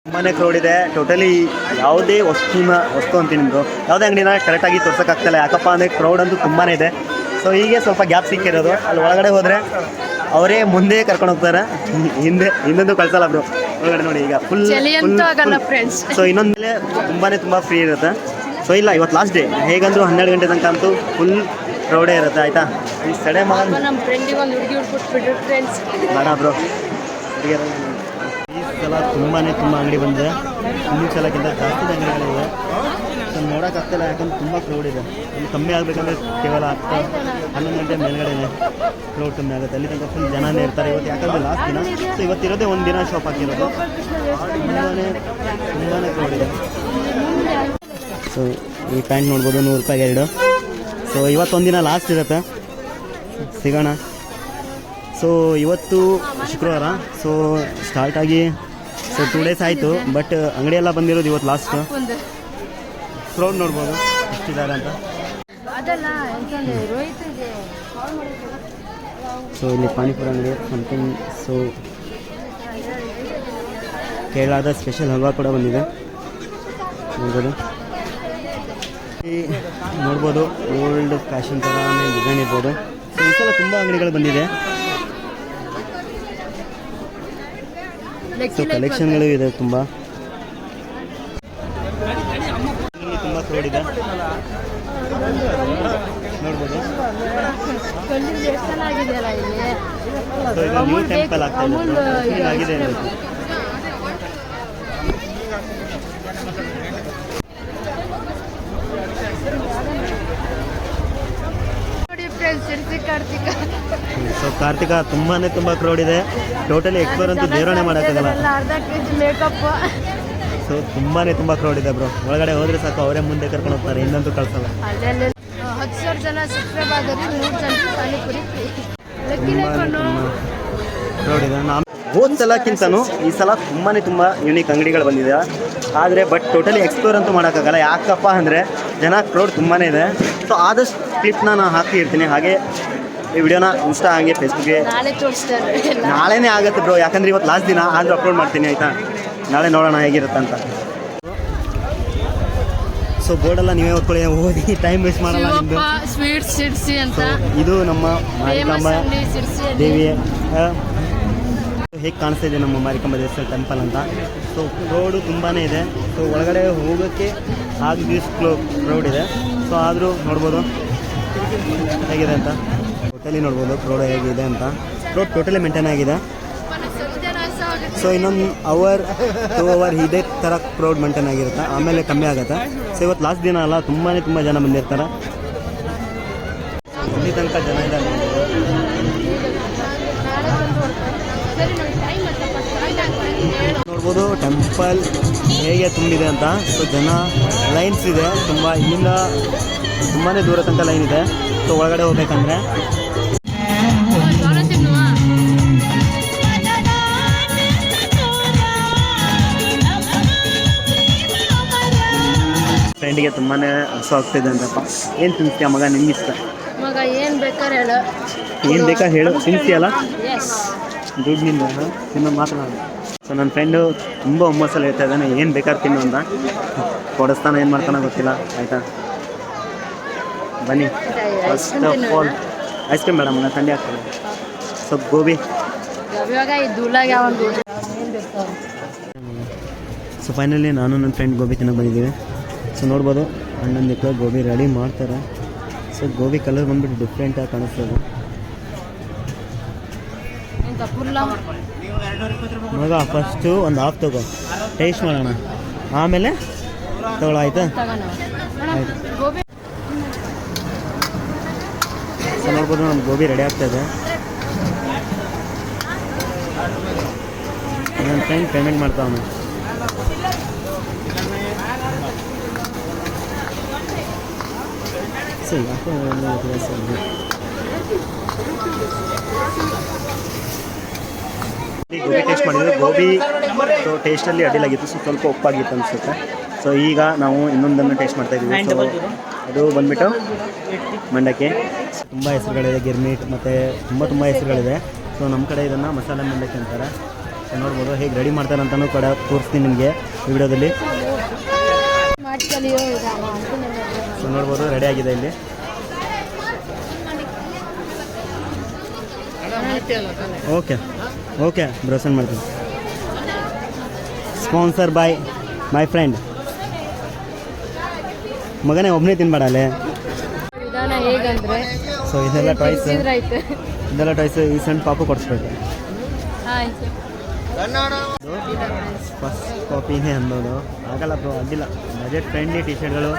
ತುಂಬಾ ಕ್ರೌಡ್ ಇದೆ. ಟೋಟಲಿ ಯಾವುದೇ ವಸ್ತು ಅಂತೀನಿ ನಿಮ್ಮದು ಯಾವುದೇ ಅಂಗಡಿನ ಕರೆಕ್ಟಾಗಿ ತೋರ್ಸೋಕ್ಕಾಗ್ತಾಯಿಲ್ಲ. ಯಾಕಪ್ಪ ಅಂದರೆ ಕ್ರೌಡ್ ಅಂತೂ ತುಂಬಾ ಇದೆ. ಸೊ ಹೀಗೆ ಸ್ವಲ್ಪ ಗ್ಯಾಪ್ ಸಿಕ್ಕಿರೋದು. ಅಲ್ಲಿ ಒಳಗಡೆ ಹೋದರೆ ಅವರೇ ಮುಂದೆ ಕರ್ಕೊಂಡು ಹೋಗ್ತಾರೆ, ಹಿಂದೊಂದು ಕಳ್ಸಲ್ಲ ಬ್ರೋ. ಒಳಗಡೆ ನೋಡಿ ಈಗ ಫುಲ್. ಸೊ ಇನ್ನೊಂದು ಮೇಲೆ ತುಂಬ ಫ್ರೀ ಇರುತ್ತೆ. ಸೊ ಇಲ್ಲ, ಇವತ್ತು ಲಾಸ್ಟ್ ಡೇ. ಹೇಗಂದ್ರು 12 ಗಂಟೆ ತನಕ ಅಂತೂ ಫುಲ್ ಕ್ರೌಡೇ ಇರುತ್ತೆ. ಆಯಿತಾ, ಈ ಸಡೆ ಬೇಡ ಬ್ರೋ. ಈ ಸಲ ತುಂಬಾ ಅಂಗಡಿ ಬಂದಿದೆ. ಹಿಂದಿನ ಸಲಕ್ಕಿಂತ ಜಾಸ್ತಿ ಅಂಗಡಿಗಳಿವೆ. ಸೊ ನೋಡೋಕ್ಕಾಗ್ತಿಲ್ಲ, ಯಾಕಂದ್ರೆ ತುಂಬ ಕ್ರೌಡ್ ಇದೆ. ಅಲ್ಲಿ ಕಮ್ಮಿ ಆಗಬೇಕಂದ್ರೆ ಕೇವಲ 10-11 ಗಂಟೆ ಮೇಲ್ಗಡೆ ಕ್ರೌಡ್ ಕಮ್ಮಿ ಆಗುತ್ತೆ. ಅಲ್ಲಿ ತನಕ ಫುಲ್ ಜನನೇ ಇರ್ತಾರೆ. ಇವತ್ತು ಯಾಕಂದರೆ ಲಾಸ್ಟ್ ದಿನ. ಸೊ ಇವತ್ತಿರೋದೇ ಒಂದು ದಿನ ಶಾಪ್ ಹಾಕಿರೋದು. ತುಂಬಾ ಕ್ರೌಡ್ ಇದೆ. ಸೊ ಈ ಪ್ಯಾಂಟ್ ನೋಡ್ಬೋದು, 100 ರೂಪಾಯಿಗೆ 2. ಸೊ ಇವತ್ತೊಂದಿನ ಲಾಸ್ಟ್ ಇರುತ್ತೆ, ಸಿಗೋಣ. ಸೊ ಇವತ್ತು ಶುಕ್ರವಾರ. ಸೊ ಸ್ಟಾರ್ಟಾಗಿ 2 ಡೇಸ್ ಆಯಿತು. ಬಟ್ ಅಂಗಡಿಯೆಲ್ಲ ಬಂದಿರೋದು ಇವತ್ತು ಲಾಸ್ಟ್. ಕ್ರೌಡ್ ನೋಡ್ಬೋದು ಎಷ್ಟಿದ್ದಾರೆ ಅಂತ. ಸೊ ಇಲ್ಲಿ ಪಾನಿಪುರಿ ಅಂಗಡಿ ಸಮಥಿಂಗ್. ಸೊ ಕೇರಳದ ಸ್ಪೆಷಲ್ ಹಲ್ವಾ ಕೂಡ ಬಂದಿದೆ, ನೋಡ್ಬೋದು. ಓಲ್ಡ್ ಫ್ಯಾಷನ್ ಥರನೇ ಡಿಸೈನ್ ಇರ್ಬೋದು. ಸೊ ಈ ಸಲ ತುಂಬ ಅಂಗಡಿಗಳು ಬಂದಿದೆ. ಸೊ ಕಲೆಕ್ಷನ್ಗಳು ಇದೆ ತುಂಬ. ಕ್ರೌಡ್ ಇದೆ ನೋಡ್ಬೋದು. ಸೊ ಇದು ನ್ಯೂ ಟೆಂಪಲ್ ಆಗಿದೆ. ಸೊ ಕಾರ್ತಿಕ ತುಂಬ ಕ್ರೌಡ್ ಇದೆ. ಟೋಟಲಿ ಎಕ್ಸ್ಪ್ಲೋರ್ ಅಂತೂ ದೇವರಣೆ ಮಾಡೋಕ್ಕಾಗಲ್ಲ. ಸೊ ತುಂಬ ಕ್ರೌಡ್ ಇದೆ ಬ್ರೋ. ಒಳಗಡೆ ಹೋದ್ರೆ ಸಾಕು, ಅವರೇ ಮುಂದೆ ಕರ್ಕೊಂಡು ಹೋಗ್ತಾರೆ, ಇನ್ನಂತೂ ಕಳ್ಸಲ್ಲ. 10,000 ಜನ ಸಬ್ಸ್ಕ್ರೈಬ್ ಆದರೂ 3 ಜನ ಪಾನಿಪುರಿ ಕ್ರೌಡ್ ಇದೆ. ಹೋದ ಸಲಕ್ಕಿಂತನೂ ಈ ಸಲ ತುಂಬ ಯೂನಿಕ್ ಅಂಗಡಿಗಳು ಬಂದಿದೆ. ಆದರೆ ಬಟ್ ಟೋಟಲಿ ಎಕ್ಸ್ಪ್ಲೋರ್ ಅಂತೂ ಮಾಡೋಕ್ಕಾಗಲ್ಲ. ಯಾಕಪ್ಪ ಅಂದರೆ ಜನ ಕ್ರೌಡ್ ತುಂಬಾ ಇದೆ. ಸೊ ಆದಷ್ಟು ಕ್ಲಿಪ್ನ ನಾನು ಹಾಕಿರ್ತೀನಿ. ಹಾಗೆ ಈ ವಿಡಿಯೋನ ಇನ್ಸ್ಟಾ ಹಾಗೆ ಫೇಸ್ಬುಕ್ಗೆ ನಾಳೆನೇ ಆಗುತ್ತೆ ಬ್ರೋ. ಯಾಕಂದರೆ ಇವತ್ತು ಲಾಸ್ಟ್ ದಿನ, ಆದರೂ ಅಪ್ಲೋಡ್ ಮಾಡ್ತೀನಿ. ಆಯಿತಾ, ನಾಳೆ ನೋಡೋಣ ಹೇಗಿರುತ್ತೆ ಅಂತ. ಸೊ ಬೋರ್ಡೆಲ್ಲ ನೀವೇ ಓದ್ಕೊಳ್ಳಿ, ಓದಿ ಟೈಮ್ ವೇಸ್ಟ್ ಮಾಡಲ್ಲ ನಿಮ್ಮದು. ಇದು ನಮ್ಮ ಮಾರಿಕಾಂಬ ದೇವಿ. ಹೇಗೆ ಕಾಣಿಸ್ತಾ ಇದೆ ನಮ್ಮ ಮಾರಿಕಾಂಬ ದೇವಸ್ಥಾನ ಟೆಂಪಲ್ ಅಂತ. ಸೊ ಕ್ರೌಡು ತುಂಬಾ ಇದೆ. ಸೊ ಒಳಗಡೆ ಹೋಗೋಕ್ಕೆ ಕ್ರೌಡ್ ಇದೆ. ಸೊ ಆದರೂ ನೋಡ್ಬೋದು ಹೇಗಿದೆ ಅಂತ. ಟೋಟಲಿ ನೋಡ್ಬೋದು ಕ್ರೌಡ್ ಹೇಗಿದೆ ಅಂತ. ಕ್ರೌಡ್ ಟೋಟಲಿ ಮೇಂಟೈನ್ ಆಗಿದೆ. ಸೊ ಇನ್ನೊಂದು 2 ಅವರ್ ಇದೇ ಥರ ಕ್ರೌಡ್ ಮೇಂಟೈನ್ ಆಗಿರುತ್ತೆ, ಆಮೇಲೆ ಕಮ್ಮಿ ಆಗುತ್ತೆ. ಸೊ ಇವತ್ತು ಲಾಸ್ಟ್ ದಿನ ಅಲ್ಲ, ತುಂಬ ಜನ ಬಂದಿರ್ತಾರೆ. ಇಲ್ಲಿ ತನಕ ಜನ ಇದ್ದಾರೆ ನೋಡ್ಬೋದು. ಟೆಂಪಲ್ ಹೇಗೆ ತುಂಬಿದೆ ಅಂತ. ಸೊ ಜನ, ಲೈನ್ಸ್ ಇದೆ ತುಂಬ. ಇಲ್ಲಿಂದ ತುಂಬಾ ದೂರ ತನಕ ಲೈನ್ ಇದೆ. ಸೊ ಒಳಗಡೆ ಹೋಗ್ಬೇಕಂದ್ರೆ ಫ್ರೆಂಡಿಗೆ ತುಂಬಾ ಹಸು ಆಗ್ತಿದೆ ಅಂತಪ್ಪ. ಏನು ತಿನ್ಸ್ತೀಯ ಮಗ, ನಿಮ್ಗೆ ಇಷ್ಟ? ಮಗ ಏನು ಬೇಕಾದ್ರೆ ಹೇಳು, ಏನು ಬೇಕಾದ್ರೆ ಹೇಳು, ತಿನ್ಸ್ತೀಯಲ್ಲ ದುಡ್ಡಿನಿಂದ ನಿಮ್ಮ ಮಾತನಾಡ. ಸೊ ನನ್ನ ಫ್ರೆಂಡು ತುಂಬ ಹುಮ್ಮಸ್ಸಲ್ಲಿ ಹೇಳ್ತಾ ಇದ್ದಾನೆ, ಏನು ಬೇಕಾದ್ರೆ ತಿನ್ನು ಅಂತ. ಕೊಡಿಸ್ತಾನೆ, ಏನು ಮಾಡ್ತಾನೆ ಗೊತ್ತಿಲ್ಲ. ಆಯಿತಾ, ಬನ್ನಿ. First of all ice cream madam, ನಾನು ಥಂಡಿ ಆಗ್ತದೆ. ಸೊ ಗೋಬಿ. ಸೊ ಫೈನಲಿ ನಾನು ನನ್ನ ಫ್ರೆಂಡ್ ಗೋಬಿ ತಿನ್ನೋಕೆ ಬಂದಿದ್ದೀವಿ. ಸೊ ನೋಡ್ಬೋದು, ಅಣ್ಣನ ಮಕ್ಕಳು ಗೋಬಿ ರೆಡಿ ಮಾಡ್ತಾರೆ. ಸೊ ಗೋಬಿ ಕಲರ್ ಬಂದ್ಬಿಟ್ಟು ಡಿಫ್ರೆಂಟಾಗಿ ಕಾಣಿಸ್ತದೆ. ಮಗ ಫಸ್ಟು ಒಂದು ಹಾಫ್ ತಗೋ, ಟೇಸ್ಟ್ ಮಾಡೋಣ, ಆಮೇಲೆ ತಗೊಳ್ಳೋ. ಆಯಿತಾ, ಆಯಿತು. ಸೊ ನೋಡ್ಬೋದು, ನಮ್ಮ ಗೋಬಿ ರೆಡಿ ಆಗ್ತಾಯಿದೆ. ನನ್ನ ಫ್ರೆಂಡ್ ಪೇಮೆಂಟ್ ಮಾಡ್ತಾವನು. ಸೊ ಯಾಕೋ ಗೋಬಿ ಟೇಸ್ಟ್ ಮಾಡಿದರೆ ಗೋಬಿ ಟೇಸ್ಟಲ್ಲಿ ಅಡ್ಡಿಲಾಗಿತ್ತು. ಸೊ ಸ್ವಲ್ಪ ಉಪ್ಪಾಗಿತ್ತು ಅನಿಸುತ್ತೆ. ಸೊ ಈಗ ನಾವು ಇನ್ನೊಂದನ್ನು ಟೇಸ್ಟ್ ಮಾಡ್ತಾಯಿದ್ದೀವಿ. ಸೊ ಅದು ಬಂದುಬಿಟ್ಟು ಮಂಡಕ್ಕಿ. ತುಂಬ ಹೆಸರುಗಳಿದೆ, ಗಿರ್ಮಿಟ್ ಮತ್ತು ತುಂಬ ಹೆಸರುಗಳಿದೆ. ಸೊ ನಮ್ಮ ಕಡೆ ಇದನ್ನು ಮಸಾಲೆ ಮಂಡಕ್ಕಿ ಅಂತಾರೆ. ಸೊ ನೋಡ್ಬೋದು ಹೇಗೆ ರೆಡಿ ಮಾಡ್ತಾರೆ ಅಂತಲೂ ಕೂಡ ತೋರಿಸ್ತೀನಿ ನಿಮಗೆ ಈ ವಿಡಿಯೋದಲ್ಲಿ. ಸೊ ನೋಡ್ಬೋದು ರೆಡಿ ಆಗಿದೆ ಇಲ್ಲಿ. ಓಕೆ ಓಕೆ ಬ್ರೋ ಸೆಂಡ್ ಮಾಡ್ತೀನಿ. Sponsor by my friend. ಮಗನೇ ಒಬ್ಬನೇ ತಿನ್ಬೇಡಲ್ಲೇ. ವಿಧಾನ ಹೇಗಂದ್ರೆ ಸೊ ಇದೆಲ್ಲ ಟಾಯ್ಸ್, ತಿಂಸಿದ್ರಾಯ್ತು. ಇದೆಲ್ಲ ಟಾಯ್ಸ್ ಈ ಸಣ್ಣ ಪಾಪು ಕೊಡಿಸ್ಬೇಕು. ಫಸ್ಟ್ ಕಾಪಿನೇ ಅನ್ನೋದು ಆಗಲ್ಲ ಬ್ರೋ, ಅಡ್ಡಿಲ್ಲ. ಬಜೆಟ್ ಫ್ರೆಂಡ್ಲಿ ಟಿ ಶರ್ಟ್ಗಳು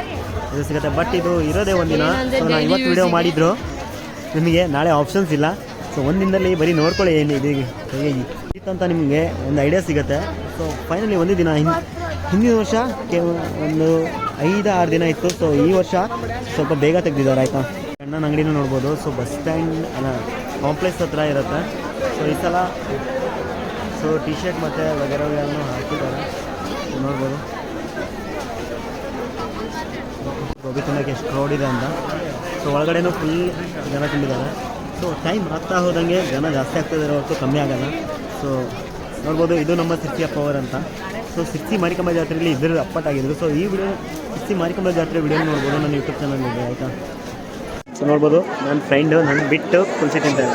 ಇದು ಸಿಗುತ್ತೆ. ಬಟ್ ಇದು ಇರೋದೇ ಒಂದಿನ. ಸೊ ನಾನು ಇವತ್ತು ವಿಡಿಯೋ ಮಾಡಿದ್ರು, ನಿಮಗೆ ನಾಳೆ ಆಪ್ಷನ್ಸ್ ಇಲ್ಲ. ಸೊ ಒಂದಿನದಲ್ಲಿ ಬರೀ ನೋಡ್ಕೊಳ್ಳಿ ಏನು ಇದು ಹೇಗೆ ಇತ್ತಂತ ನಿಮಗೆ ಒಂದು ಐಡಿಯಾ ಸಿಗುತ್ತೆ. ಸೊ ಫೈನಲಿ ಒಂದೇ ದಿನ. ಹಿಂದಿನ ವರ್ಷ ಒಂದು 5-6 ದಿನ ಇತ್ತು. ಸೊ ಈ ವರ್ಷ ಸ್ವಲ್ಪ ಬೇಗ ತೆಗೆದಿದ್ದಾರೆ ಆಯಿತಾ. ಅಣ್ಣನ ಅಂಗಡಿನೂ ನೋಡ್ಬೋದು. ಸೊ ಬಸ್ ಸ್ಟ್ಯಾಂಡ್ ಅಲ್ಲ ಕಾಂಪ್ಲೆಕ್ಸ್ ಹತ್ರ ಇರುತ್ತೆ. ಸೊ ಈ ಸಲ ಸೊ ಟಿ ಶರ್ಟ್ ಮತ್ತು ವಗೇರೆಗಳನ್ನು ಹಾಕಿದ್ದಾರೆ ನೋಡ್ಬೋದು. ಗೋಬಿ ತಿನ್ನೋಕ್ಕೆ ಎಷ್ಟು ಕ್ರೌಡ್ ಇದೆ ಅಂತ. ಸೊ ಒಳಗಡೆನೂ ಫುಲ್ ಜನ ತುಂಬಿದ್ದಾರೆ. ಸೊ ಟೈಮ್ ಆಗ್ತಾ ಹೋದಂಗೆ ಜನ ಜಾಸ್ತಿ ಆಗ್ತಿದ್ದಾರೆ ಹೊರತು ಕಮ್ಮಿ ಆಗೋಲ್ಲ. ಸೊ ನೋಡ್ಬೋದು ಇದು ನಮ್ಮ ಸಿರ್ಸಿ ಪವರ್ ಅಂತ. ಸೊ ಸಿರ್ಸಿ ಮಾರಿಕಂಬ ಜಾತ್ರೆಯಲ್ಲಿ ಇದ್ರ ಅಪ್ಪಟ್ಟಾಗಿದ್ರು. ಸೊ ಈ ವಿಡಿಯೋ ಸಿರ್ಸಿ ಮಾರಿಕಂಬ ಜಾತ್ರೆ ವಿಡಿಯೋ ನೋಡ್ಬೋದು ನನ್ನ ಯೂಟ್ಯೂಬ್ ಚಾನಲ್ ಇದೆ ಆಯಿತಾ. ಸೊ ನೋಡ್ಬೋದು ನನ್ನ ಫ್ರೆಂಡು ನನ್ನ ಬಿಟ್ಟು ಕುಲ್ಸಿ ತಿಂತಾರೆ.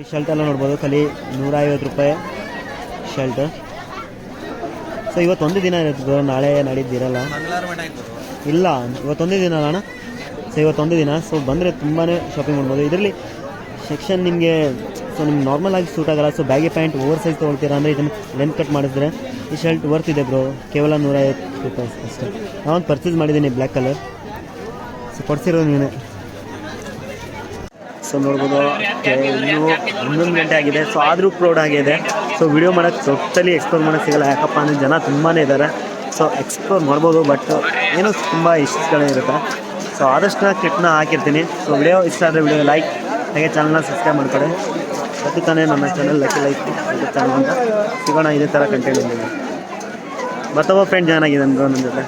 ಈ ಶರ್ಟ್ ಎಲ್ಲ ನೋಡ್ಬೋದು ಖಾಲಿ 150 ರೂಪಾಯಿ ಶರ್ಟ್. ಸೊ ಇವತ್ತೊಂದು ದಿನ ಇರುತ್ತೆ, ನಾಳೆ ನಾಡಿದ್ದಿರಲ್ಲ. ಇಲ್ಲ ಇವತ್ತೊಂದೇ ದಿನ ಅಣ್ಣ. ಸೊ ಇವತ್ತೊಂದು ದಿನ. ಸೊ ಬಂದರೆ ತುಂಬಾ ಶಾಪಿಂಗ್ ಮಾಡ್ಬೋದು. ಇದರಲ್ಲಿ ಸೆಕ್ಷನ್ ನಿಮಗೆ ಸೊ ನಿಮ್ಗೆ ನಾರ್ಮಲ್ ಆಗಿ ಸೂಟ್ ಆಗಲ್ಲ. So baggy pant over size ತೊಗೊಳ್ತೀರಾ ಅಂದರೆ ಇದನ್ನು ಲೆಂತ್ ಕಟ್ ಮಾಡಿದ್ರೆ ಈ ಶರ್ಟ್ ವರ್ತ್ ಇದೆ ಬ್ರೋ. ಕೇವಲ 150 ರೂಪಾಯಿ ಅಷ್ಟೇ. ನಾವೊಂದು ಪರ್ಚೇಸ್ ಮಾಡಿದ್ದೀನಿ ಬ್ಲ್ಯಾಕ್ ಕಲರ್. ಸೊ ಕೊಡ್ಸಿರೋದು ನೀನು. ಸೊ ನೋಡ್ಬೋದು ಇನ್ನೂ 11 ಗಂಟೆ ಆಗಿದೆ. ಸೊ ಆದರೂ ಕ್ರೌಡ್ ಆಗಿದೆ. ಸೊ ವಿಡಿಯೋ ಮಾಡೋಕ್ಕೆ ಟೋಟಲಿ ಎಕ್ಸ್ಪ್ಲೋರ್ ಮಾಡೋಕ್ಕೆ ಸಿಗಲ್ಲ. ಯಾಕಪ್ಪ ಅಂದರೆ ಜನ ತುಂಬಾ ಇದ್ದಾರೆ. ಸೊ ಎಕ್ಸ್ಪ್ಲೋರ್ ಮಾಡ್ಬೋದು, ಬಟ್ ಏನೋ ತುಂಬ ಇಷ್ಟಗಳೇ ಇರುತ್ತೆ. ಸೊ ಆದಷ್ಟು ನಾನು ಕ್ಲಿಪ್ನ ಹಾಕಿರ್ತೀನಿ. ಸೊ ವಿಡಿಯೋ ಇಷ್ಟ ಆದರೆ ವಿಡಿಯೋ ಲೈಕ್ ಹಾಗೆ ಚಾನಲ್ನ ಸಬ್ಸ್ಕ್ರೈಬ್ ಮಾಡ್ಕೊಳ್ಳಿ. ಪ್ರತಿ ತಾನೇ ನನ್ನ ಚಾನಲ್ ಲೈಕ್ ಚಾನಲ್ ಅಂತ ಸಿಗೋಣ ಇದೇ ಥರ ಕಂಟೆಂಟ್ ಬರ್ತಾವ ಫ್ರೆಂಡ್ ಜಾಯ್ನ್ ಆಗಿದೆ ನನ್ನ ಜೊತೆ.